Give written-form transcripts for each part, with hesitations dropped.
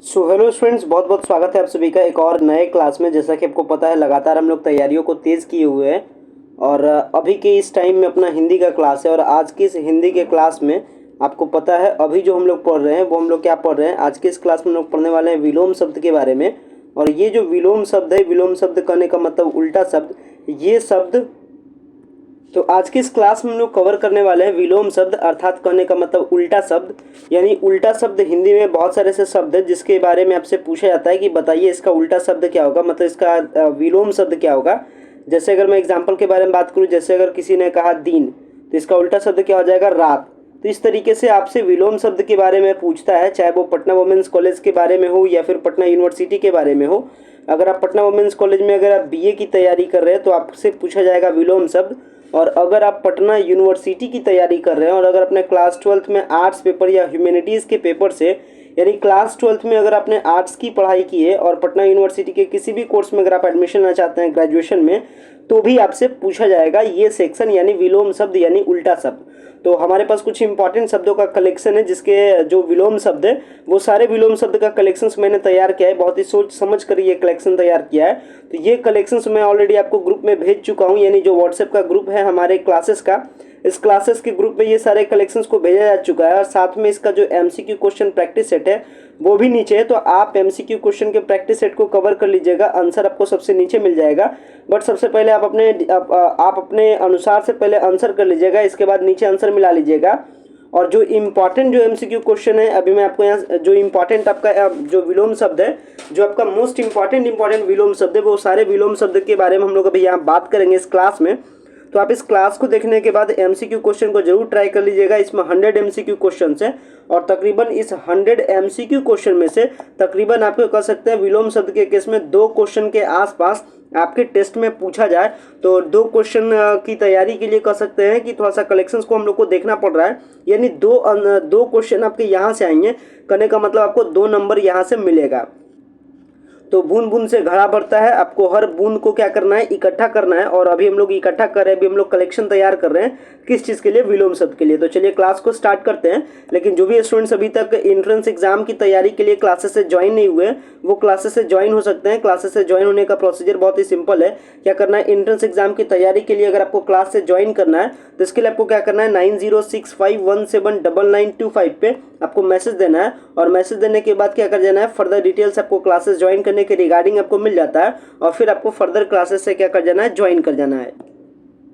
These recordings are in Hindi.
हेलो स्टूडेंट्स, बहुत बहुत स्वागत है आप सभी का एक और नए क्लास में। जैसा कि आपको पता है, लगातार हम लोग तैयारियों को तेज़ किए हुए हैं और अभी के इस टाइम में अपना हिंदी का क्लास है। और आज की इस हिंदी के क्लास में आपको पता है अभी जो हम लोग पढ़ रहे हैं वो हम लोग क्या पढ़ रहे हैं। आज के इस क्लास में हम लोग पढ़ने वाले हैं विलोम शब्द के बारे में। और ये जो विलोम शब्द है, विलोम शब्द कहने का मतलब उल्टा शब्द, ये शब्द तो आज की इस क्लास में हम लोग कवर करने वाले हैं विलोम शब्द, अर्थात कहने का मतलब उल्टा शब्द। यानी उल्टा शब्द हिंदी में बहुत सारे ऐसे शब्द हैं जिसके बारे में आपसे पूछा जाता है कि बताइए इसका उल्टा शब्द क्या होगा, मतलब इसका विलोम शब्द क्या होगा। जैसे अगर मैं एग्जाम्पल के बारे में बात करूँ, जैसे अगर किसी ने कहा दिन, तो इसका उल्टा शब्द क्या हो जाएगा, रात। तो इस तरीके से आपसे विलोम शब्द के बारे में पूछता है, चाहे वो पटना वुमेंस कॉलेज के बारे में हो या फिर पटना यूनिवर्सिटी के बारे में हो। अगर आप पटना वुमेंस कॉलेज में अगर आप बीए की तैयारी कर रहे हैं तो आपसे पूछा जाएगा विलोम शब्द। और अगर आप पटना यूनिवर्सिटी की तैयारी कर रहे हैं और अगर अपने क्लास 12th में आर्ट्स पेपर या ह्यूमैनिटीज़ के पेपर से, यानी क्लास 12th में अगर आपने आर्ट्स की पढ़ाई की है और पटना यूनिवर्सिटी के किसी भी कोर्स में अगर आप एडमिशन लेना चाहते हैं ग्रेजुएशन में, तो भी आपसे पूछा जाएगा ये सेक्शन, यानी विलोम शब्द यानी उल्टा शब्द। तो हमारे पास कुछ इंपॉर्टेंट शब्दों का कलेक्शन है, जिसके जो विलोम शब्द है वो सारे विलोम शब्द का कलेक्शंस मैंने तैयार किया है। बहुत ही सोच समझ कर ये कलेक्शन तैयार किया है। तो ये कलेक्शंस मैं ऑलरेडी आपको ग्रुप में भेज चुका हूँ, यानी जो व्हाट्सएप का ग्रुप है हमारे क्लासेस का, इस क्लासेस के ग्रुप में ये सारे कलेक्शंस को भेजा जा चुका है। और साथ में इसका जो एमसीक्यू क्वेश्चन प्रैक्टिस सेट है वो भी नीचे है। तो आप एमसीक्यू क्वेश्चन के प्रैक्टिस सेट को कवर कर लीजिएगा, आंसर आपको सबसे नीचे मिल जाएगा। बट सबसे पहले आप अपने अनुसार से पहले आंसर कर लीजिएगा, इसके बाद नीचे आंसर मिला लीजिएगा। और जो इम्पॉर्टेंट जो एमसीक्यू क्वेश्चन है, अभी मैं आपको यहाँ जो इम्पॉर्टेंट आपका जो विलोम शब्द है, जो आपका मोस्ट इम्पॉर्टेंट विलोम शब्द है, वो सारे विलोम शब्द के बारे में हम लोग अभी यहाँ बात करेंगे इस क्लास में। तो आप इस क्लास को देखने के बाद एमसीक्यू क्वेश्चन को जरूर ट्राई कर लीजिएगा। इसमें 100 एमसीक्यू क्वेश्चन है और तकरीबन इस 100 एमसीक्यू क्वेश्चन में से तकरीबन आपको कह सकते हैं विलोम शब्द के केस में 2 क्वेश्चन के आसपास आपके टेस्ट में पूछा जाए। तो 2 क्वेश्चन की तैयारी के लिए कह सकते हैं कि थोड़ा सा कलेक्शंस को हम लोग को देखना पड़ रहा है। यानी दो क्वेश्चन आपके यहाँ से आएंगे, कहने का मतलब आपको 2 नंबर यहाँ से मिलेगा। तो बूंद बूंद से घड़ा भरता है, आपको हर बूंद को क्या करना है, इकट्ठा करना है। और अभी हम लोग इकट्ठा कर रहे हैं, अभी हम लोग कलेक्शन तैयार कर रहे हैं किस चीज़ के लिए, विलोम शब्द के लिए। तो चलिए क्लास को स्टार्ट करते हैं। लेकिन जो भी स्टूडेंट्स अभी तक एंट्रेंस एग्जाम की तैयारी के लिए क्लासेस से ज्वाइन नहीं हुए, वो क्लासेस से ज्वाइन हो सकते हैं। क्लासेस से ज्वाइन होने का प्रोसीजर बहुत ही सिंपल है। क्या करना है, एंट्रेंस एग्जाम की तैयारी के लिए अगर आपको क्लास से ज्वाइन करना है तो इसके लिए आपको क्या करना है, 9065179925 पे आपको मैसेज देना है। और मैसेज देने के बाद क्या कर जाना है, फर्दर डिटेल्स आपको क्लासेस ज्वाइन करने के रिगार्डिंग आपको मिल जाता है और फिर आपको फर्दर क्लासेस से क्या कर जाना है, ज्वाइन कर जाना है।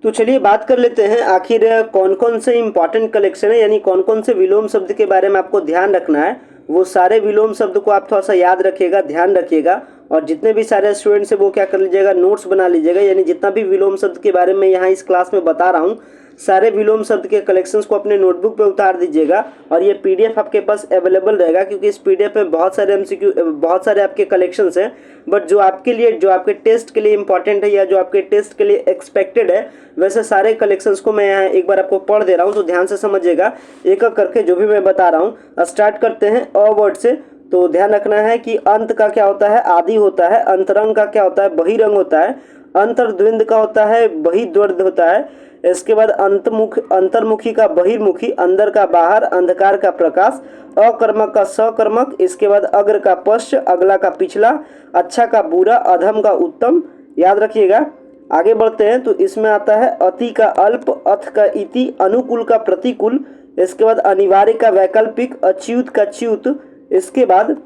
तो चलिए बात कर लेते हैं आखिर कौन कौन से इंपॉर्टेंट कलेक्शन है, यानी कौन कौन से विलोम शब्द के बारे में आपको ध्यान रखना है। वो सारे विलोम शब्द को आप थोड़ा सा याद रखिएगा, ध्यान रखिएगा। और जितने भी सारे स्टूडेंट्स हैं वो क्या कर लीजिएगा, नोट्स बना लीजिएगा। यानी जितना भी विलोम शब्द के बारे में यहाँ इस क्लास में बता रहा हूँ, सारे विलोम शब्द के कलेक्शंस को अपने नोटबुक पे उतार दीजिएगा। और ये पीडीएफ आपके पास अवेलेबल रहेगा, क्योंकि इस पीडीएफ में बहुत सारे एमसीक्यू, बहुत सारे आपके कलेक्शंस हैं। बट जो आपके लिए, जो आपके टेस्ट के लिए इंपॉर्टेंट है या जो आपके टेस्ट के लिए एक्सपेक्टेड है, वैसे सारे कलेक्शंस को मैं यहाँ एक बार आपको पढ़ दे रहा हूँ। तो ध्यान से समझिएगा एक एक करके जो भी मैं बता रहा हूँ। स्टार्ट करते हैं अ वर्ड से। तो ध्यान रखना है कि अंत का क्या होता है, आदि होता है। अंतरंग का क्या होता है, बहिरंग होता है। अंतर्द्वंद का होता है, बहिर्द्वंद होता है। इसके बाद अंतर्मुखी का बहिर्मुखी, अंदर का बाहर, अंधकार का प्रकाश, अकर्मक का सकर्मक। इसके बाद अग्र का पश्च, अगला का पिछला, अच्छा का बुरा, अधम का उत्तम। याद रखिएगा। आगे बढ़ते हैं तो इसमें आता है अति का अल्प, अथ का इति, अनुकूल का प्रतिकूल। इसके बाद अनिवार्य का वैकल्पिक, अच्युत का च्युत। इसके बाद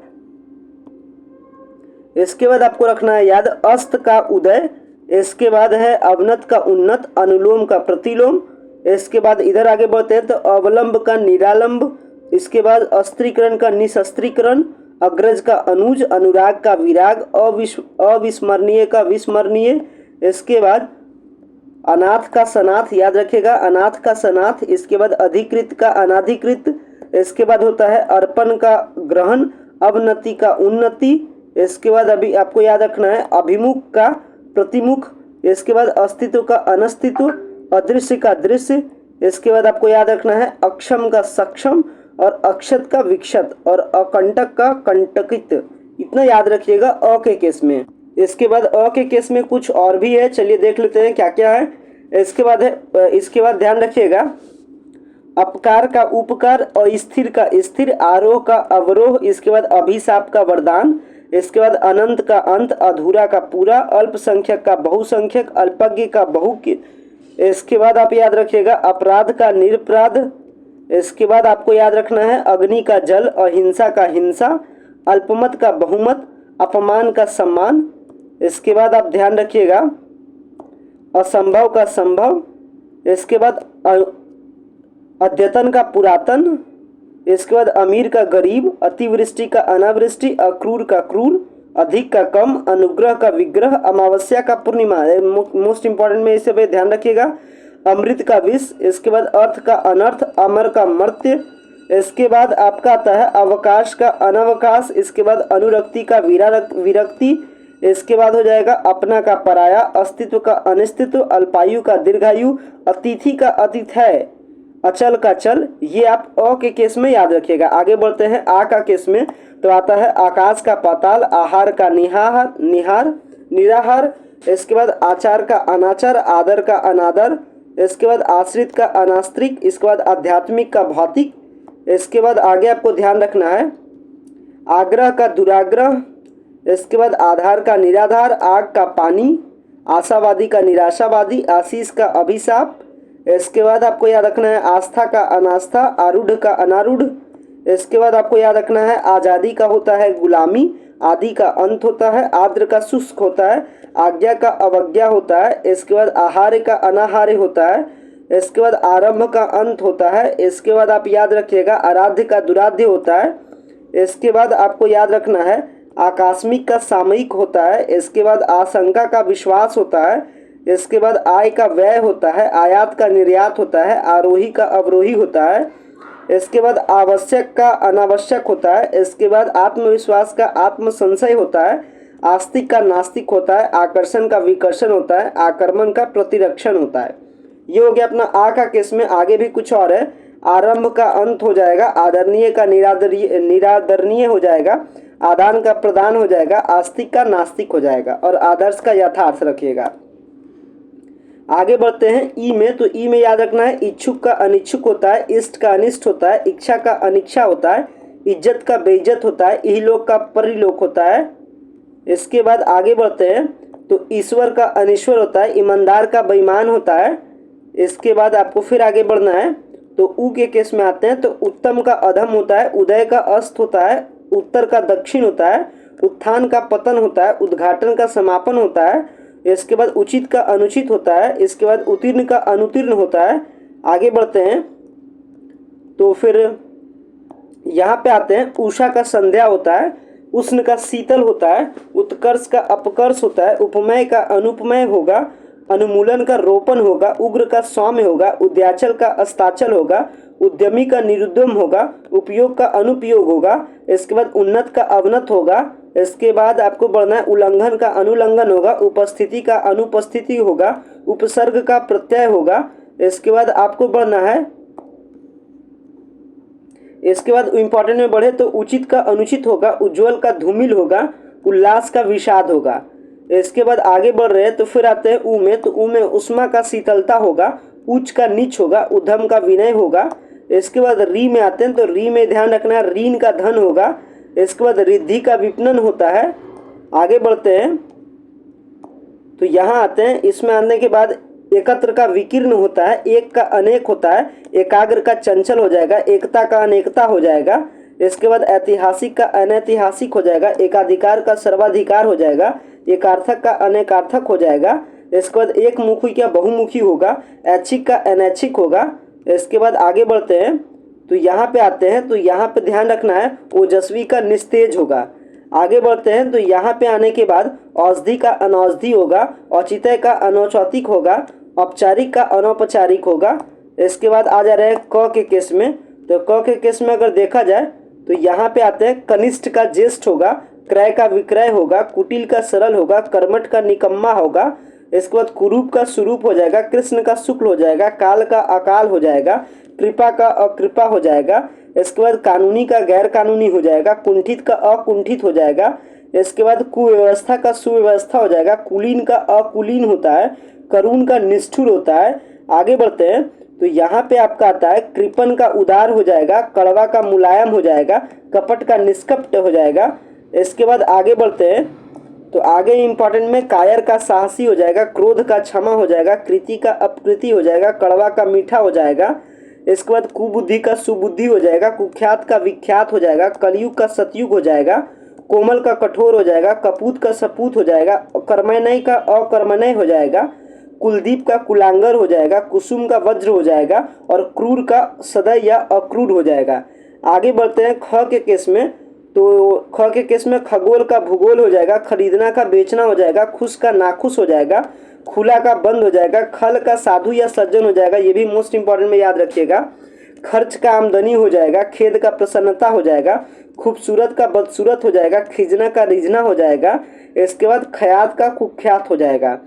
आपको रखना है याद अस्त का उदय। इसके बाद है अवनत का उन्नत, अनुलोम का प्रतिलोम। इसके बाद इधर आगे बढ़ते हैं तो अवलंब का निरालंब। इसके बाद अस्त्रीकरण का निशस्त्रीकरण, अग्रज का अनुज, अनुराग का विराग, अविस्मरणीय का विस्मरणीय। इसके बाद अनाथ का सनाथ, याद रखिएगा अनाथ का सनाथ। इसके बाद अधिकृत का अनाधिकृत। इसके बाद होता है अर्पण का ग्रहण, अवनति का उन्नति। इसके बाद अभी आपको याद रखना है अभिमुख का प्रतिमुख। इसके बाद अस्तित्व का अनस्तित्व, अदृश्य का दृश्य। इसके बाद आपको याद रखना है अक्षम का सक्षम और अक्षत का विक्षत और अकंटक का कंटकित। इतना याद रखिएगा अ के केस में। इसके बाद अ के केस में कुछ और भी है, चलिए देख लेते हैं क्या क्या है। इसके बाद ध्यान रखिएगा अपकार का उपकार, अस्थिर का स्थिर, आरोह का अवरोह, इसके बाद अभिशाप का वरदान, इसके बाद अनंत का अंत, अधूरा का पूरा, अल्पसंख्यक का बहुसंख्यक, अल्पज्ञ का बहुज्ञ, इसके बाद आप याद रखिएगा अपराध का निरपराध, इसके बाद आपको याद रखना है अग्नि का जल, अहिंसा का हिंसा, अल्पमत का बहुमत, अपमान का सम्मान, इसके बाद आप ध्यान रखिएगा असंभव का संभव, इसके बाद अद्यतन का पुरातन, इसके बाद अमीर का गरीब, अतिवृष्टि का अनावृष्टि, अक्रूर का क्रूर, अधिक का कम, अनुग्रह का विग्रह, अमावस्या का पूर्णिमा, मोस्ट इंपॉर्टेंट में इसे ध्यान रखिएगा, अमृत का विष, इसके बाद अर्थ का अनर्थ, अमर का मर्त्य, इसके बाद आपका आता है अवकाश का अनवकाश, इसके बाद अनुरक्ति का विरक्ति, इसके बाद हो जाएगा अपना का पराया, अस्तित्व का अनिस्तित्व, अल्पायु का दीर्घायु, अतिथि का अतिथय, अचल का चल। ये आप अ के केस में याद रखिएगा। आगे बढ़ते हैं आ का केस में, तो आता है आकाश का पाताल, आहार का निराहार, इसके बाद आचार का अनाचार, आदर का अनादर, इसके बाद आश्रित का अनास्त्रिक, इसके बाद आध्यात्मिक का भौतिक, इसके बाद आगे आपको ध्यान रखना है आग्रह का दुराग्रह, इसके बाद आधार का निराधार, आग का पानी, आशावादी का निराशावादी, आशीष का अभिशाप, इसके बाद आपको याद रखना है आस्था का अनास्था, आरूढ़ का अनारूढ़, इसके बाद आपको याद रखना है आज़ादी का होता है गुलामी, आदि का अंत होता है, आद्र का शुष्क होता है, आज्ञा का अवज्ञा होता है, इसके बाद आहार्य का अनाहार्य होता है, इसके बाद आरंभ का अंत होता है, इसके बाद आप याद रखिएगा आराध्य का दुराध्य होता है, इसके बाद आपको याद रखना है आकस्मिक का सामयिक होता है, इसके बाद आशंका का विश्वास होता है, इसके बाद आय का व्यय होता है, आयात का निर्यात होता है, आरोही का अवरोही होता है, इसके बाद आवश्यक का अनावश्यक होता है, इसके बाद आत्मविश्वास का आत्मसंशय होता है, आस्तिक का नास्तिक होता है, आकर्षण का विकर्षण होता है, आक्रमण का प्रतिरक्षण होता है। ये हो गया अपना आ का केस में। आगे भी कुछ और है, आरंभ का अंत हो जाएगा, आदरणीय का निरादरणीय हो जाएगा, आदान का प्रदान हो जाएगा, आस्तिक का नास्तिक हो जाएगा, और आदर्श का यथार्थ रखिएगा। आगे बढ़ते हैं ई में, तो ई में याद रखना है इच्छुक का अनिच्छुक होता है, इष्ट का अनिष्ट होता है, इच्छा का अनिच्छा होता है, इज्जत का बेइज्जत होता है, इहलोक का परिलोक होता है। इसके बाद आगे बढ़ते हैं, तो ईश्वर का अनिश्वर होता है, ईमानदार का बेईमान होता है। इसके बाद आपको फिर आगे बढ़ना है, तो ऊ के केस में आते हैं, तो उत्तम का अधम होता है, उदय का अस्त होता है, उत्तर का दक्षिण होता है, उत्थान का पतन होता है, उद्घाटन का समापन होता है, इसके बाद उचित का अनुचित होता है, इसके बाद उत्तीर्ण का अनुत्तीर्ण होता है। आगे बढ़ते हैं, तो फिर यहाँ पे आते हैं, उषा का संध्या होता है, उष्ण का शीतल होता है, उत्कर्ष का अपकर्ष होता है, उपमय का अनुपमय होगा, अनुमूलन का रोपण होगा, उग्र का सौम्य होगा, उद्याचल का अस्ताचल होगा, उद्यमी का निरुद्यम होगा, उपयोग का अनुपयोग होगा, इसके बाद उन्नत का अवनत होगा, इसके बाद आपको बढ़ना है उल्लंघन का अनुल्लंघन होगा, उपस्थिति का अनुपस्थिति होगा, उपसर्ग का प्रत्यय होगा। इसके बाद आपको बढ़ना है, इसके बाद इंपॉर्टेंट में बढ़े तो उचित का अनुचित होगा, उज्ज्वल का धूमिल होगा, उल्लास का विषाद होगा। इसके बाद आगे बढ़ रहे हैं, तो फिर आते हैं ऊ में, तो ऊ में उष्मा का शीतलता होगा, उच्च का नीच होगा, उद्धम का विनय होगा। इसके बाद री में आते हैं, तो री में ध्यान रखना है ऋण का धन होगा। इसके बाद रिद्धि का विपणन होता है। आगे बढ़ते हैं, तो यहाँ आते हैं, इसमें आने के बाद एकत्र का विकीर्ण होता है, एक का अनेक होता है, एकाग्र का चंचल हो जाएगा, एकता का अनेकता हो जाएगा। इसके बाद ऐतिहासिक का अनैतिहासिक हो जाएगा, एकाधिकार का सर्वाधिकार हो जाएगा, एकार्थक का अनेकार्थक हो जाएगा। इसके बाद एक मुखी का बहुमुखी होगा, ऐच्छिक का अनैच्छिक होगा। इसके बाद आगे बढ़ते हैं, तो यहाँ पे आते हैं, तो यहाँ पे ध्यान रखना है ओजस्वी का निस्तेज होगा। आगे बढ़ते हैं, तो यहाँ पे आने के बाद औषधि का अनौषधि होगा, औचित्य का अनौचौतिक होगा, औपचारिक का अनौपचारिक होगा। इसके बाद आ जा रहे हैं क के केस में, तो क के केस में अगर देखा जाए तो यहाँ पे आते हैं कनिष्ठ का ज्येष्ठ होगा, क्रय का विक्रय होगा, कुटिल का सरल होगा, कर्मठ का निकम्मा होगा। इसके बाद कुरूप का स्वरूप हो जाएगा, कृष्ण का शुक्ल हो जाएगा, काल का अकाल हो जाएगा, कृपा का अकृपा हो जाएगा। इसके बाद कानूनी का गैर कानूनी हो जाएगा, कुंठित का अकुंठित हो जाएगा। इसके बाद कुव्यवस्था का सुव्यवस्था हो जाएगा, कुलीन का अकुलीन होता है, करुण का निष्ठुर होता है। आगे बढ़ते हैं, तो यहाँ पे आपका आता है कृपण का उदार हो जाएगा, कड़वा का मुलायम हो जाएगा, कपट का निष्कपट हो जाएगा। इसके बाद आगे बढ़ते हैं तो आगे इंपॉर्टेंट में कायर का साहसी हो जाएगा, क्रोध का क्षमा हो जाएगा, कृति का अपकृति हो जाएगा, कड़वा का मीठा हो जाएगा। इसके बाद कुबुद्धि का सुबुद्धि हो जाएगा, कुख्यात का विख्यात हो जाएगा, कलयुग का सतयुग हो जाएगा, कोमल का कठोर हो जाएगा, कपूत का सपूत हो जाएगा, कर्मण्य का अकर्मण्य हो जाएगा, कुलदीप का कुलांगर हो जाएगा, कुसुम का वज्र हो जाएगा और क्रूर का सदय या अक्रूर हो जाएगा। आगे बढ़ते हैं ख के केस में, तो ख के केस में खगोल का भूगोल हो जाएगा, खरीदना का बेचना हो जाएगा, खुश का नाखुश हो जाएगा, खुला का बंद हो जाएगा, खल का साधु या सज्जन हो जाएगा, ये भी मोस्ट इंपॉर्टेंट में याद रखिएगा। खर्च का आमदनी हो जाएगा, खेद का प्रसन्नता हो जाएगा, खूबसूरत का बदसूरत हो जाएगा, खिजना का रिझना हो जाएगा। इसके बाद खयात का कुख्यात हो जाएगा।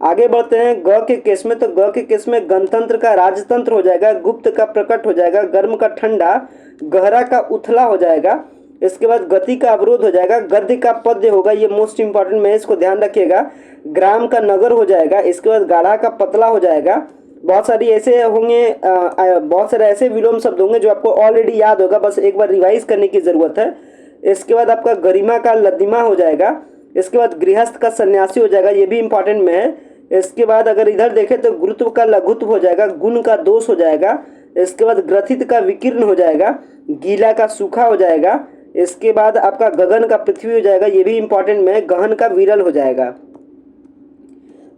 आगे बढ़ते हैं ग के केस में, तो ग के केस में गणतंत्र का राजतंत्र हो जाएगा, गुप्त का प्रकट हो जाएगा, गर्म का ठंडा, गहरा का उथला हो जाएगा। इसके बाद गति का अवरोध हो जाएगा, गद्य का पद्य होगा, ये मोस्ट इंपॉर्टेंट में इसको ध्यान रखिएगा। ग्राम का नगर हो जाएगा। इसके बाद गाढ़ा का पतला हो जाएगा। बहुत सारी ऐसे होंगे, बहुत सारे ऐसे विलोम शब्द होंगे जो आपको ऑलरेडी याद होगा, बस एक बार रिवाइज करने की ज़रूरत है। इसके बाद आपका गरिमा का लद्दिमा हो जाएगा। इसके बाद गृहस्थ का सन्यासी हो जाएगा, ये भी इंपॉर्टेंट में है। इसके बाद अगर इधर देखें तो गुरुत्व का लघुत्व हो जाएगा, गुण का दोष हो जाएगा। इसके बाद ग्रथित का विकीर्ण हो जाएगा, गीला का सूखा हो जाएगा। इसके बाद आपका गगन का पृथ्वी हो जाएगा, ये भी इंपॉर्टेंट में है, गहन का विरल हो जाएगा।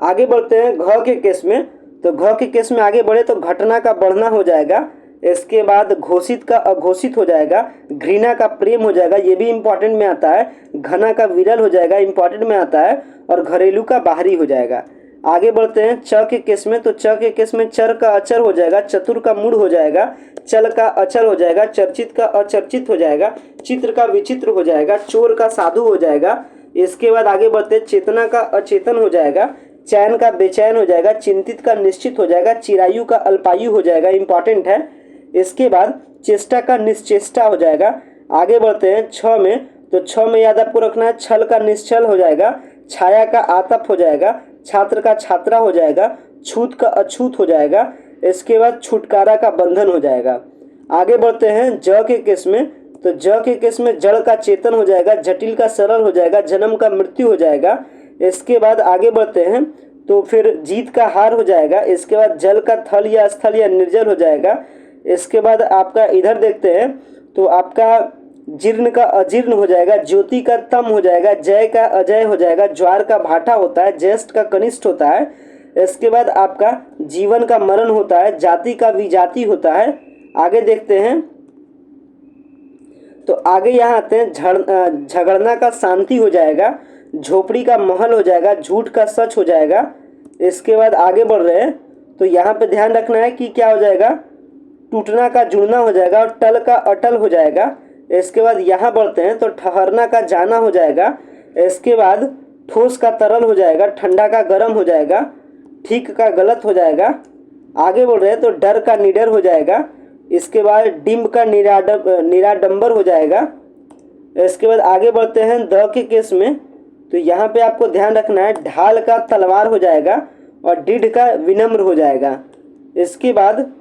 आगे बढ़ते हैं घ के केस में, तो घ के केस में आगे बढ़े तो घटना का बढ़ना हो जाएगा। इसके बाद घोषित का अघोषित हो जाएगा, घृणा का प्रेम हो जाएगा, ये भी इंपॉर्टेंट में आता है। घना का विरल हो जाएगा, इंपॉर्टेंट में आता है। और घरेलू का बाहरी हो जाएगा। आगे बढ़ते हैं च के केस में, तो च के केस में चर का अचर हो जाएगा, चतुर का मूढ़ हो जाएगा, चल का अचल हो जाएगा, चर्चित का अचर्चित हो जाएगा, चित्र का विचित्र हो जाएगा, चोर का साधु हो जाएगा। इसके बाद आगे बढ़ते हैं चेतना का अचेतन हो जाएगा, चैन का बेचैन हो जाएगा, चिंतित का निश्चित हो जाएगा, चिरायु का अल्पायु हो जाएगा, इंपॉर्टेंट है। इसके बाद चेष्टा का निश्चेष्टा हो जाएगा। आगे बढ़ते हैं छ में, तो छ में याद आपको रखना है, छल का निश्चल हो जाएगा, छाया का आतप हो जाएगा, छात्र का छात्रा हो जाएगा, छूत का अछूत हो जाएगा। इसके बाद छुटकारा का बंधन हो जाएगा। आगे बढ़ते हैं ज के केस में, तो ज के केस में जड़ का चेतन हो जाएगा, जटिल का सरल हो जाएगा, जन्म का मृत्यु हो जाएगा। इसके बाद आगे बढ़ते हैं तो फिर जीत का हार हो जाएगा। इसके बाद जल का थल या स्थल या निर्जल हो जाएगा। इसके बाद आपका इधर देखते हैं तो आपका जीर्ण का अजीर्ण हो जाएगा, ज्योति का तम हो जाएगा, जय का अजय हो जाएगा, ज्वार का भाटा होता है, ज्येष्ठ का कनिष्ठ होता है। इसके बाद आपका जीवन का मरण होता है, जाति का विजाति होता है। आगे देखते हैं तो आगे यहाँ आते हैं झगड़ना का शांति हो जाएगा, झोपड़ी का महल हो जाएगा, झूठ का सच हो जाएगा। इसके बाद आगे बढ़ रहे हैं तो यहाँ पे ध्यान रखना है कि क्या हो जाएगा, टूटना का जुड़ना हो जाएगा और टल का अटल हो जाएगा। इसके बाद यहाँ बढ़ते हैं तो ठहरना का जाना हो जाएगा। इसके बाद ठोस का तरल हो जाएगा, ठंडा का गर्म हो जाएगा, ठीक का गलत हो जाएगा। आगे बढ़ रहे हैं तो डर का निडर हो जाएगा। इसके बाद डिम्ब का निराडंबर हो जाएगा। इसके बाद आगे बढ़ते हैं द के केस में, तो यहाँ पे आपको ध्यान रखना है, ढाल का तलवार हो जाएगा और डिड का विनम्र हो जाएगा। इसके बाद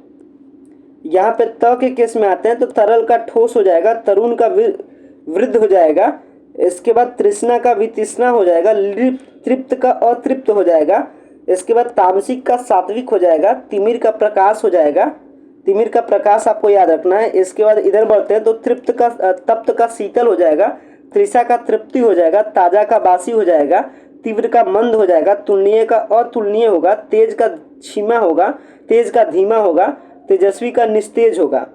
यहाँ पे त के केस में आते हैं तो तरल का ठोस हो जाएगा, तरुण का वृद्ध हो जाएगा। इसके बाद तृष्णा का वितृष्णा हो जाएगा, तृप्त का अतृप्त हो जाएगा। इसके बाद तामसिक का सात्विक हो जाएगा, तिमिर का प्रकाश हो जाएगा, तिमिर का प्रकाश आपको याद रखना है। इसके बाद इधर बढ़ते हैं तो तप्त का शीतल हो जाएगा, तृषा का तृप्ति हो जाएगा, ताजा का बासी हो जाएगा, तीव्र का मंद हो जाएगा, तुलनीय का अतुलनीय होगा, तेज का क्षीमा होगा, तेज का धीमा होगा, तेजस्वी का निस्तेज होगा।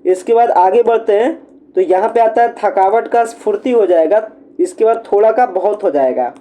इसके बाद आगे बढ़ते हैं तो यहाँ पे आता है थकावट का स्फूर्ति हो जाएगा। इसके बाद थोड़ा का बहुत हो जाएगा।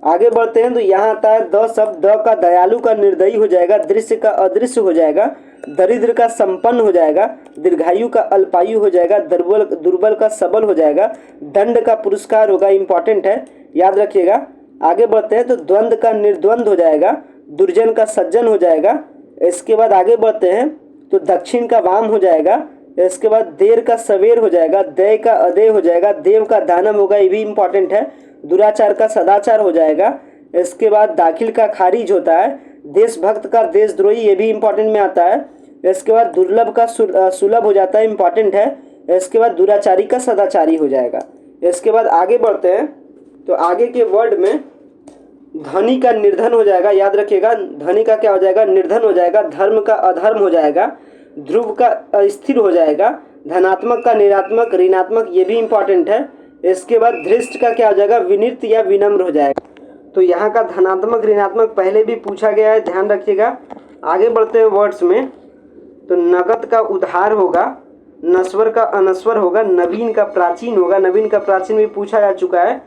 आगे बढ़ते हैं तो यहाँ आता है द शब्द, द का दयालु का निर्दयी हो जाएगा, दृश्य का अदृश्य हो जाएगा, दरिद्र का संपन्न हो जाएगा, दीर्घायु का अल्पायु हो जाएगा, दुर्बल का सबल हो जाएगा, दंड का पुरस्कार होगा, इंपॉर्टेंट है, याद रखिएगा। आगे बढ़ते हैं तो द्वंद्व का निर्द्वंद हो जाएगा, दुर्जन का सज्जन हो जाएगा। इसके बाद आगे बढ़ते हैं तो दक्षिण का वाम हो जाएगा। इसके बाद देर का सवेर हो जाएगा, दय का अदय हो जाएगा, देव का दानव होगा, ये भी इंपॉर्टेंट है, दुराचार का सदाचार हो जाएगा। इसके बाद दाखिल का खारिज होता है, देशभक्त का देशद्रोही, ये भी इंपॉर्टेंट में आता है। इसके बाद दुर्लभ का सुलभ हो जाता है, इंपॉर्टेंट है। इसके बाद दुराचारी का सदाचारी हो जाएगा। इसके बाद आगे बढ़ते हैं तो आगे के वर्ड में धनी का निर्धन हो जाएगा, याद रखिएगा। धनी का क्या हो जाएगा? निर्धन हो जाएगा। धर्म का अधर्म हो जाएगा। ध्रुव का अस्थिर हो जाएगा। धनात्मक का निरात्मक, ऋणात्मक, ये भी इंपॉर्टेंट है। इसके बाद धृष्ट का क्या हो जाएगा? विनित या विनम्र हो जाएगा। तो यहाँ का धनात्मक ऋणात्मक पहले भी पूछा गया है, ध्यान रखिएगा। आगे बढ़ते हैं वर्ड्स में तो नगद का उधार होगा, नश्वर का अनश्वर होगा, नवीन का प्राचीन होगा, नवीन का प्राचीन भी पूछा जा चुका है।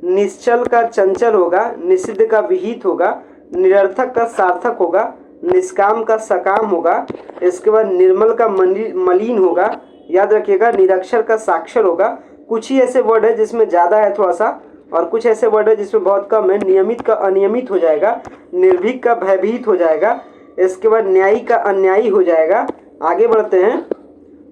निश्चल का चंचल होगा, निषिद्ध का विहित होगा, निरर्थक का सार्थक होगा, निष्काम का सकाम होगा। इसके बाद निर्मल का मलिन होगा, याद रखिएगा। निरक्षर का साक्षर होगा। कुछ ही ऐसे वर्ड है जिसमें ज़्यादा है थोड़ा सा, और कुछ ऐसे वर्ड है जिसमें बहुत कम है। नियमित का अनियमित हो जाएगा, निर्भीक का भयभीत हो जाएगा। इसके बाद न्यायी का अन्यायी हो जाएगा। आगे बढ़ते हैं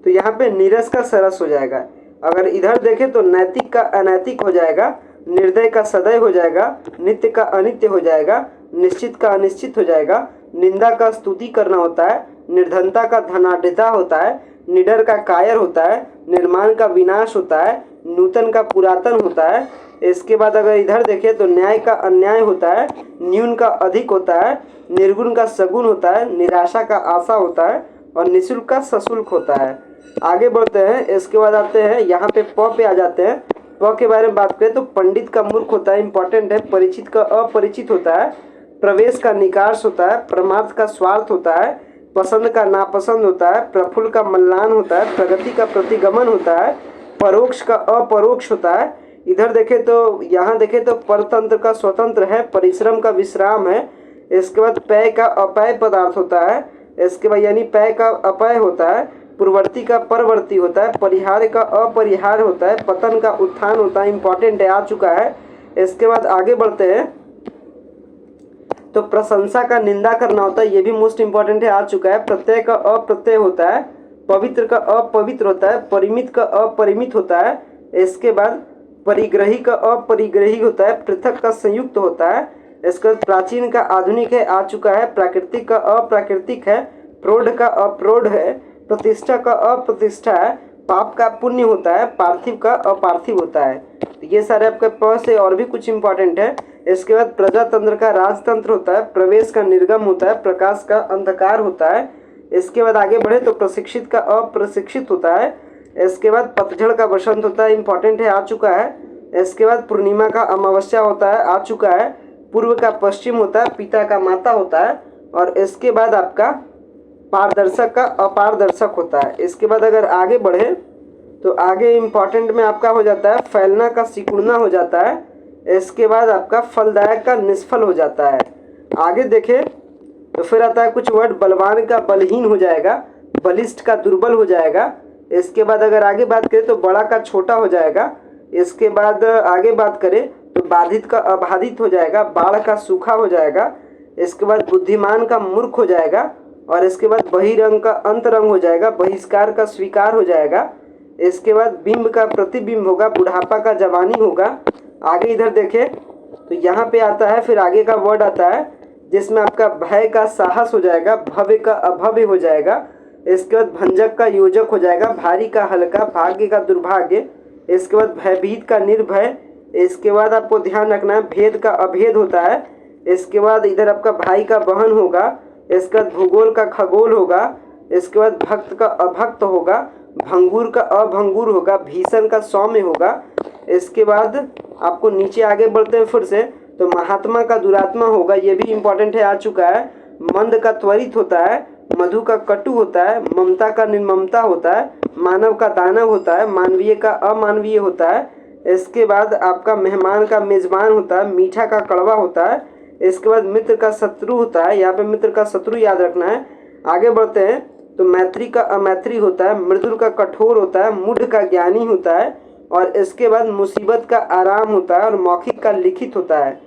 तो यहाँ पे नीरस का सरस हो जाएगा। अगर इधर देखें तो नैतिक का अनैतिक हो जाएगा, निर्दय का सदय हो जाएगा, नित्य का अनित्य हो जाएगा, निश्चित का अनिश्चित हो जाएगा। निंदा का स्तुति करना होता है, निर्धनता का धनाढ्यता होता है, निडर का कायर होता है, निर्माण का विनाश होता है, नूतन का पुरातन होता है। इसके बाद अगर इधर देखें तो न्याय का अन्याय होता है, न्यून का अधिक होता है, निर्गुण का सगुण होता है, निराशा का आशा होता है, और निःशुल्क का सशुल्क होता है। आगे बढ़ते हैं। इसके बाद आते हैं यहाँ पे प पे आ जाते हैं। प के बारे में बात करें तो पंडित का मूर्ख होता है, इंपॉर्टेंट है। परिचित का अपरिचित होता है, प्रवेश का निकार्ष होता है, परमार्थ का स्वार्थ होता है, पसंद का नापसंद होता है, प्रफुल्ल का मल्लान होता है, प्रगति का प्रतिगमन होता है, परोक्ष का अपरोक्ष होता है। इधर देखें तो यहाँ देखें तो परतंत्र का स्वतंत्र है, परिश्रम का विश्राम है। इसके बाद पेय का अपेय पदार्थ होता है। इसके बाद यानी पेय का अपेय होता है, पूर्ववर्ती का परवर्ती होता है, परिहार का अपरिहार होता है, पतन का उत्थान होता है, इंपॉर्टेंट है, आ चुका है। इसके बाद आगे बढ़ते हैं तो प्रशंसा का निंदा करना होता है, ये भी मोस्ट इंपॉर्टेंट है, आ चुका है। प्रत्यय का अप्रत्यय होता है, पवित्र का अपवित्र होता है, परिमित का अपरिमित होता है। इसके बाद परिग्रही का अपरिग्रही होता है, पृथक का संयुक्त होता है। इसके बाद प्राचीन का आधुनिक है, आ चुका है। प्राकृतिक का अप्राकृतिक है, प्रौढ़ का अप्रौढ़ है, प्रतिष्ठा का अप्रतिष्ठा है, पाप का पुण्य होता है, पार्थिव का अपार्थिव होता है। तो ये सारे आपके प से और भी कुछ इंपॉर्टेंट है। इसके बाद प्रजातंत्र का राजतंत्र होता है, प्रवेश का निर्गम होता है, प्रकाश का अंधकार होता है। इसके बाद आगे बढ़े तो प्रशिक्षित का अप्रशिक्षित होता है। इसके बाद पतझड़ का बसंत होता है, इंपॉर्टेंट है, आ चुका है। इसके बाद पूर्णिमा का अमावस्या होता है, आ चुका है। पूर्व का पश्चिम होता है, पिता का माता होता है। और इसके बाद आपका पारदर्शक का अपारदर्शक होता है। इसके बाद अगर आगे बढ़े तो आगे इंपॉर्टेंट में आपका हो जाता है फैलना का सिकुड़ना हो जाता है। इसके बाद आपका फलदायक का निष्फल हो जाता है। आगे देखें तो फिर आता है कुछ वर्ड, बलवान का बलहीन हो जाएगा, बलिष्ठ का दुर्बल हो जाएगा। इसके बाद अगर आगे बात करें तो बड़ा का छोटा हो जाएगा। इसके बाद आगे बात करें तो बाधित का अबाधित हो जाएगा, बाढ़ का सूखा हो जाएगा। इसके बाद बुद्धिमान का मूर्ख हो जाएगा। और इसके बाद बहिरंग का अंतरंग हो जाएगा, बहिष्कार का स्वीकार हो जाएगा। इसके बाद बिंब का प्रतिबिंब होगा, बुढ़ापा का जवानी होगा। आगे इधर देखें तो यहाँ पे आता है फिर आगे का वर्ड आता है जिसमें आपका भय का साहस हो जाएगा, भव्य का अभव्य हो जाएगा। इसके बाद भंजक का योजक हो जाएगा, भारी का हल्का, भाग्य का दुर्भाग्य। इसके बाद भयभीत का निर्भय। इसके बाद आपको ध्यान रखना है भेद का अभेद होता है। इसके बाद इधर आपका भाई का बहन होगा। इसके बाद भूगोल का खगोल होगा। इसके बाद भक्त का अभक्त होगा, भंगुर का अभंगुर होगा, भीषण का सौम्य होगा। इसके बाद आपको नीचे आगे बढ़ते हैं फिर से तो महात्मा का दुरात्मा होगा, ये भी इंपॉर्टेंट है, आ चुका है। मंद का त्वरित होता है, मधु का कटु होता है, ममता का निर्ममता होता है, मानव का दानव होता है, मानवीय का अमानवीय होता है। इसके बाद आपका मेहमान का मेजबान होता है, मीठा का कड़वा होता है। इसके बाद मित्र का शत्रु होता है, यहाँ पे मित्र का शत्रु याद रखना है। आगे बढ़ते हैं तो मैत्री का अमैत्री होता है, मृदुल का कठोर होता है, मूढ़ का ज्ञानी होता है। और इसके बाद मुसीबत का आराम होता है और मौखिक का लिखित होता है।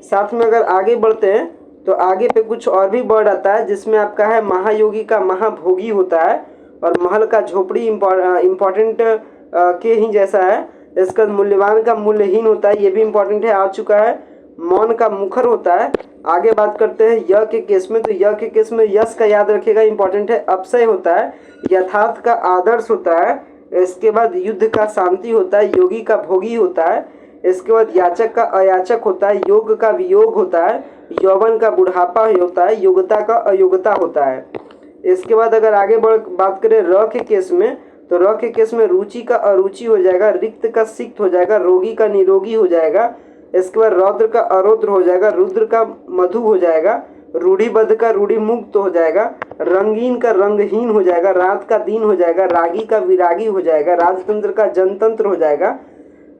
साथ में अगर आगे बढ़ते हैं तो आगे पे कुछ और भी वर्ड आता है जिसमें आपका है महायोगी का महाभोगी होता है और महल का झोपड़ी इम्पॉर्टेंट के ही जैसा है। इसका मूल्यवान का मूल्यहीन होता है, ये भी इंपॉर्टेंट है, आ चुका है। मौन का मुखर होता है। आगे बात करते हैं य के केस में, तो य के केस में यश का याद रखिएगा, इंपॉर्टेंट है। अपसय होता है, यथार्थ का आदर्श होता है। इसके बाद युद्ध का शांति होता है, योगी का भोगी होता है। इसके बाद याचक का अयाचक होता है, योग का वियोग होता है, यौवन का बुढ़ापा होता है, योग्यता का अयोग्यता होता है। इसके बाद अगर आगे बढ़ बात करें र के केस में, तो र के केस में रुचि का अरुचि हो जाएगा, रिक्त का सिक्त हो जाएगा, रोगी का निरोगी हो जाएगा। इसके बाद रौद्र का अरौद्र हो जाएगा, रुद्र का मधु हो जाएगा, रूढ़िबद्ध का रूढ़ि मुक्त हो जाएगा, रंगीन का रंगहीन हो जाएगा, रात का दिन हो जाएगा, रागी का विरागी हो जाएगा, राजतंत्र का जनतंत्र हो जाएगा।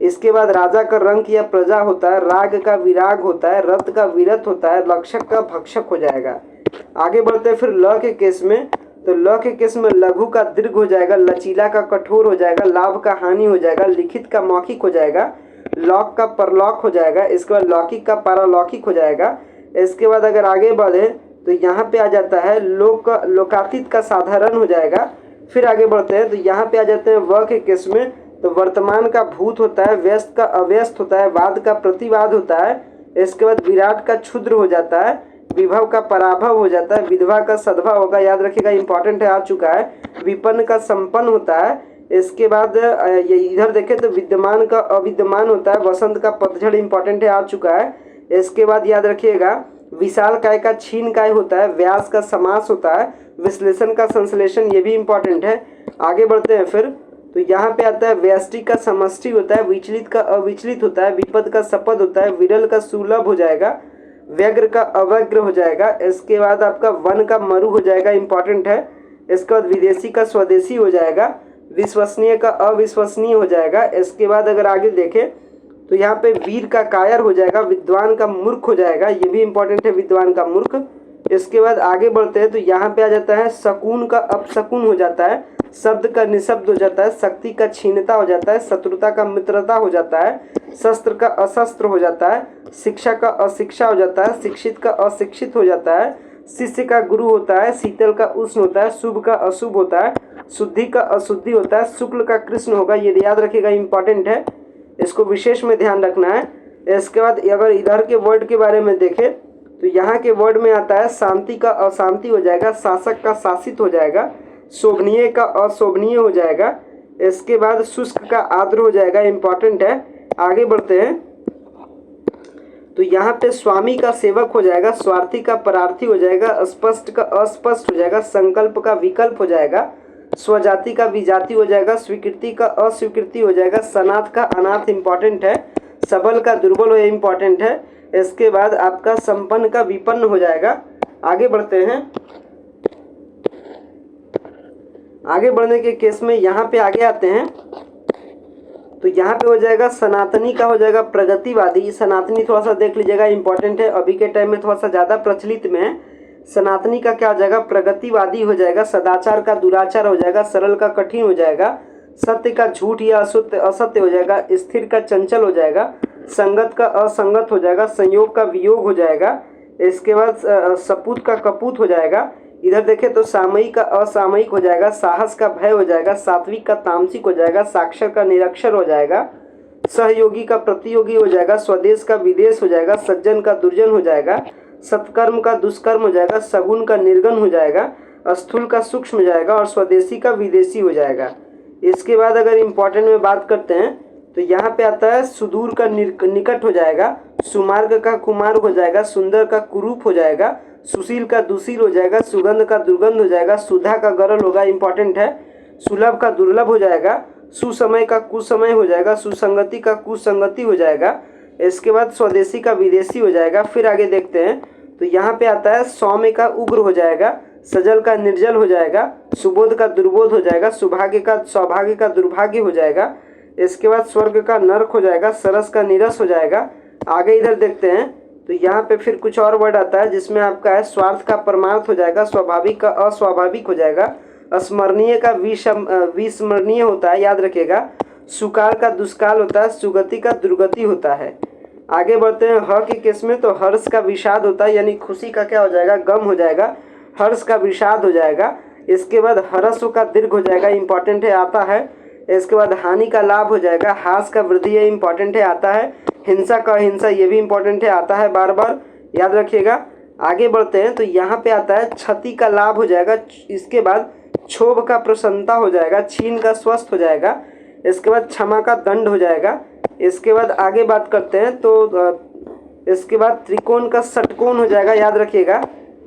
इसके बाद राजा का रंक या प्रजा होता है, राग का विराग होता है, रथ का विरत होता है, लक्षक का भक्षक हो जाएगा। आगे बढ़ते हैं फिर ल के केस में, तो ल के केस में लघु का दीर्घ हो जाएगा, लचीला का कठोर हो जाएगा, लाभ का हानि हो जाएगा, लिखित का मौखिक हो जाएगा, लौक का परलौक हो जाएगा। इसके बाद लौकिक का पारलौकिक हो जाएगा। इसके बाद अगर आगे बढ़े तो यहाँ पे आ जाता है लोकातीत का साधारण हो जाएगा। फिर आगे बढ़ते हैं तो यहाँ पे आ जाते हैं व के केस में, तो वर्तमान का भूत होता है, व्यस्त का अव्यस्त होता है, वाद का प्रतिवाद होता है। इसके बाद विराट का क्षुद्र हो जाता है, विभव का पराभव हो जाता है, विधवा का सद्भव होगा, याद रखिएगा, इंपॉर्टेंट है, आ चुका है। विपन्न का संपन्न होता है। इसके बाद ये इधर देखें तो विद्यमान का अविद्यमान होता है, वसंत का पतझड़, इंपॉर्टेंट है, आ चुका है। इसके बाद याद रखिएगा विशाल काय का छीन काय होता है, व्यास का समास होता है, विश्लेषण का संश्लेषण, ये भी इंपॉर्टेंट है। आगे बढ़ते हैं फिर, तो यहाँ पे आता है व्यष्टि का समष्टि होता है, विचलित का अविचलित होता है, विपद का सपद होता है, विरल का सुलभ हो जाएगा, व्यग्र का अव्यग्र हो जाएगा। इसके बाद आपका वन का मरु हो जाएगा, इंपॉर्टेंट है। इसके बाद विदेशी का स्वदेशी हो जाएगा, विश्वसनीय का अविश्वसनीय हो जाएगा। इसके बाद अगर आगे देखें तो यहाँ पे वीर का कायर हो जाएगा, विद्वान का मूर्ख हो जाएगा, ये भी इंपॉर्टेंट है, विद्वान का मूर्ख। इसके बाद आगे बढ़ते हैं तो यहाँ पे आ जाता है शकुन का अपशकुन हो जाता है, शब्द का निशब्द हो जाता है, शक्ति का क्षीणता हो जाता है, शत्रुता का मित्रता हो जाता है, शस्त्र का अशस्त्र हो जाता है, शिक्षा का अशिक्षा हो जाता है, शिक्षित का अशिक्षित हो जाता है, शिष्य का गुरु होता है, शीतल का उष्ण होता है, शुभ का अशुभ होता है, शुद्धि का अशुद्धि होता है, शुक्ल का कृष्ण होगा, ये याद रखिएगा, इंपॉर्टेंट है, इसको विशेष में ध्यान रखना है। इसके बाद अगर इधर के वर्ड के बारे में देखें तो यहाँ के वर्ड में आता है शांति का अशांति हो जाएगा, शासक का शासित हो जाएगा, शोभनीय का अशोभनीय हो जाएगा। इसके बाद शुष्क का आर्द्र हो जाएगा, इंपॉर्टेंट है। आगे बढ़ते हैं तो यहाँ पे स्वामी का सेवक हो जाएगा, स्वार्थी का परार्थी हो जाएगा, स्पष्ट का अस्पष्ट हो जाएगा, संकल्प का विकल्प हो जाएगा, स्वजाति का विजाति हो जाएगा, स्वीकृति का अस्वीकृति हो जाएगा, सनाथ का अनाथ, इंपॉर्टेंट है, सबल का दुर्बल हो, इंपॉर्टेंट है। इसके बाद आपका संपन्न का विपन्न हो जाएगा। आगे बढ़ते हैं, आगे बढ़ने के केस में यहाँ पे आगे आते हैं तो यहाँ पे हो जाएगा सनातनी का हो जाएगा प्रगतिवादी। सनातनी थोड़ा सा देख लीजिएगा, इंपॉर्टेंट है, अभी के टाइम में थोड़ा सा ज़्यादा प्रचलित में है। सनातनी का क्या हो जाएगा, प्रगतिवादी हो जाएगा, सदाचार का दुराचार हो जाएगा, सरल का कठिन हो जाएगा, सत्य का झूठ या असत्य हो जाएगा, स्थिर का चंचल हो जाएगा, संगत का असंगत हो जाएगा, संयोग का वियोग हो जाएगा। इसके बाद सपूत का कपूत हो जाएगा। इधर देखें तो सामयिक का असामयिक हो जाएगा, साहस का भय हो जाएगा, सात्विक का तामसिक हो जाएगा, साक्षर का निरक्षर हो जाएगा, सहयोगी का प्रतियोगी हो जाएगा, स्वदेश का विदेश हो जाएगा, सज्जन का दुर्जन हो जाएगा, सत्कर्म का दुष्कर्म हो जाएगा, सगुन का निर्गुण हो जाएगा, स्थूल का सूक्ष्म हो जाएगा और स्वदेशी का विदेशी हो जाएगा। इसके बाद अगर इम्पोर्टेंट में बात करते हैं तो यहाँ पे आता है सुदूर का निकट हो जाएगा, सुमार्ग का कुमार्ग हो जाएगा, सुंदर का कुरूप हो जाएगा, सुशील का दुशील हो जाएगा, सुगंध का दुर्गंध हो जाएगा, सुधा का गरल होगा, इंपॉर्टेंट है, सुलभ का दुर्लभ हो जाएगा, सुसमय का कुसमय हो जाएगा, सुसंगति का कुसंगति हो जाएगा। इसके बाद स्वदेशी का विदेशी हो जाएगा। फिर आगे देखते हैं तो यहाँ पे आता है सौम्य का उग्र हो जाएगा, सजल का निर्जल हो जाएगा, सुबोध का दुर्बोध हो जाएगा, सौभाग्य का दुर्भाग्य हो जाएगा। इसके बाद स्वर्ग का नरक हो जाएगा, सरस का नीरस हो जाएगा। आगे इधर देखते हैं तो यहाँ पे फिर कुछ और वर्ड आता है जिसमें आपका है स्वार्थ का परमार्थ हो जाएगा, स्वाभाविक का अस्वाभाविक हो जाएगा, स्मरणीय का विस्मरणीय होता है, याद रखिएगा, सुकाल का दुष्काल होता है, सुगति का दुर्गति होता है। आगे बढ़ते हैं ह के केस में तो हर्ष का विषाद होता है, यानी खुशी का क्या हो जाएगा, गम हो जाएगा, हर्ष का विषाद हो जाएगा। इसके बाद हर्ष का दीर्घ हो जाएगा, इंपॉर्टेंट है, आता है। इसके बाद हानि का लाभ हो जाएगा, हास का वृद्धि है, इंपॉर्टेंट है, आता है। हिंसा का हिंसा, ये भी इंपॉर्टेंट है, आता है बार बार, याद रखिएगा। आगे बढ़ते हैं तो यहाँ पे आता है क्षति का लाभ हो जाएगा, इसके बाद क्षोभ का प्रसन्नता हो जाएगा, छीन का स्वस्थ हो जाएगा, इसके बाद क्षमा का दंड हो जाएगा। इसके बाद आगे बात करते हैं तो इसके बाद त्रिकोण का षटकोण हो जाएगा, याद रखिएगा।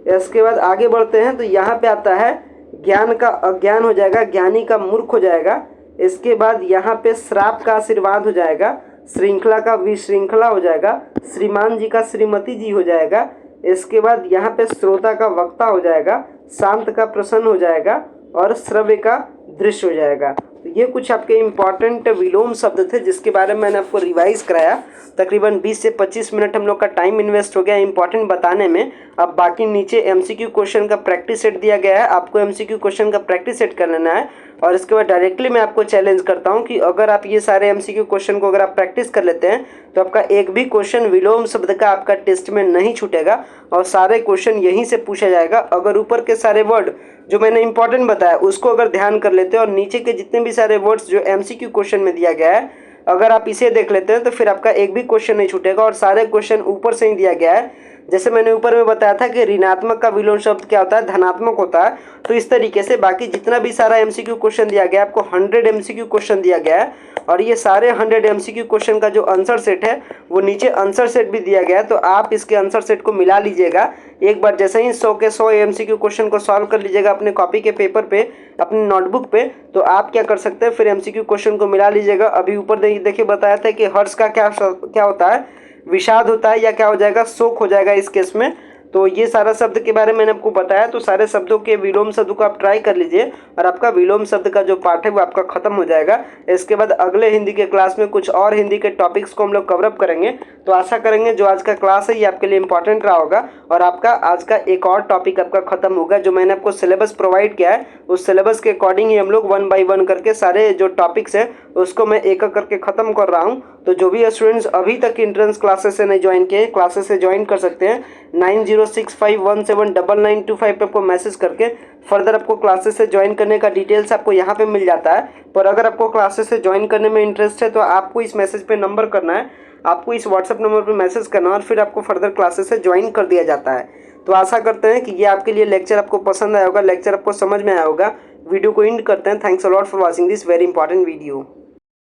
इसके बाद आगे बढ़ते हैं तो यहाँ पे आता है ज्ञान का अज्ञान हो जाएगा, ज्ञानी का मूर्ख हो जाएगा। इसके बाद यहाँ पे श्राप का आशीर्वाद हो जाएगा, श्रृंखला का विश्रृंखला हो जाएगा, श्रीमान जी का श्रीमती जी हो जाएगा। इसके बाद यहाँ पे श्रोता का वक्ता हो जाएगा, शांत का प्रसन्न हो जाएगा और श्रव्य का दृश्य हो जाएगा। तो ये कुछ आपके इम्पॉर्टेंट विलोम शब्द थे जिसके बारे में मैंने आपको रिवाइज कराया। तकरीबन 20 से 25 मिनट हम लोग का टाइम इन्वेस्ट हो गया इम्पॉर्टेंट बताने में। अब बाकी नीचे एमसीक्यू क्वेश्चन का प्रैक्टिस सेट दिया गया है, आपको एमसीक्यू क्वेश्चन का प्रैक्टिस सेट कर लेना है। और इसके बाद डायरेक्टली मैं आपको चैलेंज करता हूं कि अगर आप ये सारे एमसीक्यू क्वेश्चन को अगर आप प्रैक्टिस कर लेते हैं तो आपका एक भी क्वेश्चन विलोम शब्द का आपका टेस्ट में नहीं छूटेगा और सारे क्वेश्चन यहीं से पूछा जाएगा। अगर ऊपर के सारे वर्ड जो मैंने इंपॉर्टेंट बताया उसको अगर ध्यान कर लेते हैं और नीचे के जितने भी सारे वर्ड्स जो एमसीक्यू क्वेश्चन में दिया गया है अगर आप इसे देख लेते हैं तो फिर आपका एक भी क्वेश्चन नहीं छूटेगा और सारे क्वेश्चन ऊपर से ही दिया गया है। जैसे मैंने ऊपर में बताया था कि ऋणात्मक का विलोम शब्द क्या होता है, धनात्मक होता है। तो इस तरीके से बाकी जितना भी सारा एमसीक्यू क्वेश्चन दिया गया है, आपको 100 एमसीक्यू क्वेश्चन दिया गया है और ये सारे 100 एमसीक्यू क्वेश्चन का जो आंसर सेट है वो नीचे आंसर सेट भी दिया गया है। तो आप इसके आंसर सेट को मिला लीजिएगा एक बार, जैसे ही 100 के 100 एमसीक्यू क्वेश्चन को सॉल्व कर लीजिएगा अपने कॉपी के पेपर पे, अपने नोटबुक पे, तो आप क्या कर सकते हैं फिर एमसीक्यू क्वेश्चन को मिला लीजिएगा। अभी ऊपर देखिए बताया था कि हर्ष का क्या होता है, विषाद होता है या क्या हो जाएगा, शोक हो जाएगा इस केस में। तो ये सारा शब्द के बारे में मैंने आपको बताया। तो सारे शब्दों के विलोम शब्द को आप ट्राई कर लीजिए और आपका विलोम शब्द का जो पार्ट है वो आपका खत्म हो जाएगा। इसके बाद अगले हिंदी के क्लास में कुछ और हिंदी के टॉपिक्स को हम लोग कवर अप करेंगे। तो आशा करेंगे जो आज का क्लास है ये आपके लिए इंपॉर्टेंट रहा होगा और आपका आज का एक और टॉपिक आपका खत्म होगा। जो मैंने आपको सिलेबस प्रोवाइड किया है उस सिलेबस के अकॉर्डिंग ही हम लोग 1 बाय 1 करके सारे जो टॉपिक्स है उसको मैं एक एक करके खत्म कर रहा हूँ। तो जो भी स्टूडेंट्स अभी तक इंट्रेंस क्लासेस से नहीं ज्वाइन किए, क्लासेस से ज्वाइन कर सकते हैं। 9065179925 पे आपको मैसेज करके फर्दर आपको क्लासेस से ज्वाइन करने का डिटेल्स आपको यहाँ पे मिल जाता है। पर अगर आपको क्लासेस से ज्वाइन करने में इंटरेस्ट है तो आपको इस मैसेज पे नंबर करना है, आपको इस व्हाट्सएप नंबर पे मैसेज करना है और फिर आपको फर्दर क्लासेस से ज्वाइन कर दिया जाता है। तो आशा करते हैं कि ये आपके लिए लेक्चर आपको पसंद आया होगा, लेक्चर आपको समझ में आया होगा। वीडियो को एंड करते हैं। Thanks a lot for watching this very important video.